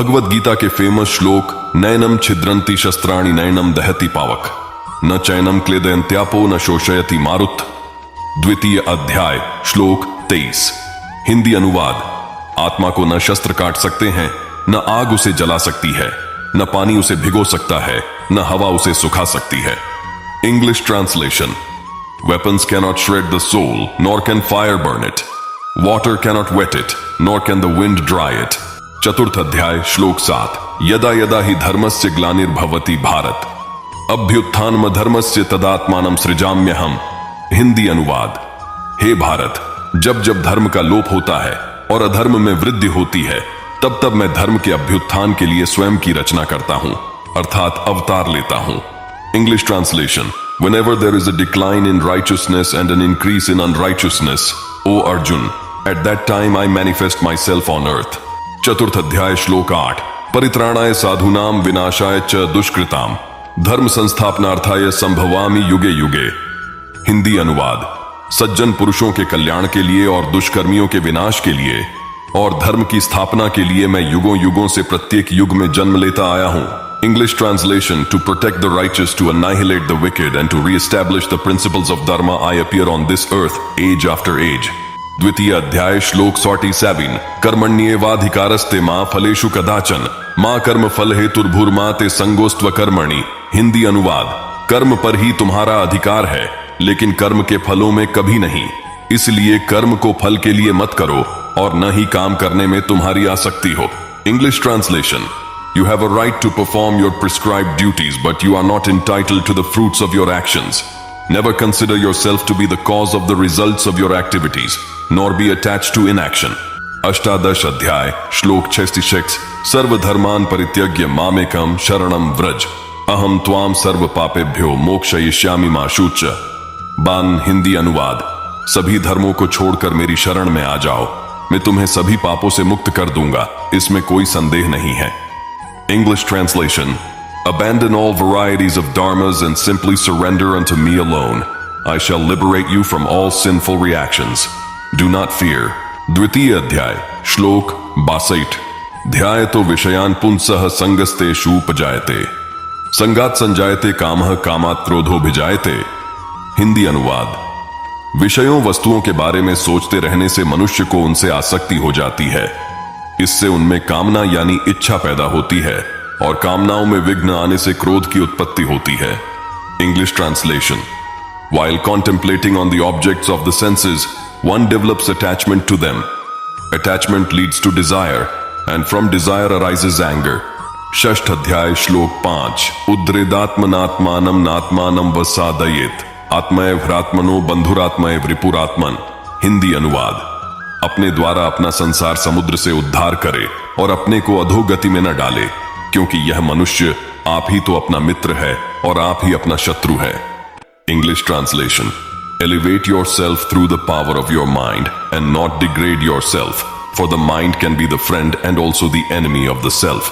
भगवत गीता के फेमस श्लोक नयनम छिद्रंती शस्त्राणि नयनम दहति पावक, न चैनम क्लेदयंत्यापो न शोषयति मारुत। द्वितीय अध्याय श्लोक 23। हिंदी अनुवाद। आत्मा को न शस्त्र काट सकते हैं, न आग उसे जला सकती है, न पानी उसे भिगो सकता है, न हवा उसे सुखा सकती है। English translation. Weapons cannot shred the soul, nor can fire burn it. Water cannot wet it, nor can the wind dry it. चतुर्थ अध्याय श्लोक 7। यदा यदा हि धर्मस्य ग्लानिर्भवति भारत, अभ्युत्थानम धर्मस्य तदात्मानं सृजाम्यहम्। हिंदी अनुवाद। हे भारत, जब जब धर्म का लोप होता है और अधर्म में वृद्धि होती है, तब तब मैं धर्म के अभ्युत्थान के लिए स्वयं की रचना करता हूं, अर्थात अवतार लेता हूं। English translation. Whenever there is a decline in righteousness and an increase in unrighteousness, O Arjun, at that time I manifest myself on earth. चतुर्थ अध्याय श्लोक 8। परित्राणाय साधूनाम विनाशाय च दुष्कृताम, धर्म संस्थापनार्थाय संभवामि युगे युगे। हिंदी अनुवाद। सज्जन पुरुषों के कल्याण के लिए और दुष्कर्मियों के विनाश के लिए और धर्म की स्थापना के लिए मैं युगों युगों से प्रत्येक युग में जन्म लेता आया हूं। English translation। To protect the righteous, to annihilate the wicked, and to re-establish the principles of dharma, I appear on this earth, age after age. द्वितीय अध्याय श्लोक 47। कर्मण्येवाधिकारस्ते मां फलेषु कदाचन, मां कर्म फल हेतुर्भुर्मा ते संगोस्त्व कर्मणि। हिंदी अनुवाद। कर्म पर ही तुम्हारा अधिकार है, लेकिन कर्म के फलों में कभी नहीं, इसलिए कर्म को फल के लिए मत करो और न ही काम करने में तुम्हारी आसक्ति हो। English translation. You have a right to perform your prescribed duties, but you are not entitled to the fruits of your actions. Never consider yourself to be the cause of the results of your activities, nor be attached to inaction. अष्टादश अध्याय श्लोक 66। सर्वधर्मान परित्यज्य मामेकम शरणम व्रज, अहम त्वाम सर्व पापेभ्यो मोक्षयिष्यामि मा शुच। बान। हिंदी अनुवाद। सभी धर्मों को छोड़कर मेरी शरण में आ जाओ, मैं तुम्हें सभी पापों से मुक्त कर दूंगा, इसमें कोई संदेह नहीं है। English translation। Abandon all varieties of dharmas and simply surrender unto me alone. I shall liberate you from all sinful reactions. Do not fear. द्वितीय अध्याय श्लोक 62। ध्यायतो विषयान् पुंसः संगस्तेषु उपजायते, संगात् संजायते कामः कामात् क्रोधो भिजायते। हिंदी अनुवाद। विषयों वस्तुओं के बारे में सोचते रहने से मनुष्य को उनसे आसक्ति हो जाती है, इससे उनमें कामना यानी इच्छा पैदा होती है और कामनाओं में विघ्न आने से क्रोध की उत्पत्ति होती है। English translation. While contemplating on the objects of the senses, one develops attachment to them. Attachment leads to desire, and from desire arises anger. षष्ठ अध्याय श्लोक 5। उद्रेदात्मनात्मानं नात्मानं वसादयेत, आत्मैव ह्रात्मनो बंधुरात्मैव रिपुरात्मन। हिंदी अनुवाद। अपने द्वारा अपना संसार समुद्र से उद्धार करे और अपने को अधोगति में न डाले, क्योंकि यह मनुष्य आप ही तो अपना मित्र है और आप ही अपना शत्रु है। English translation. Elevate yourself through the power of your mind and not degrade yourself, for the mind can be the friend and also the enemy of the self.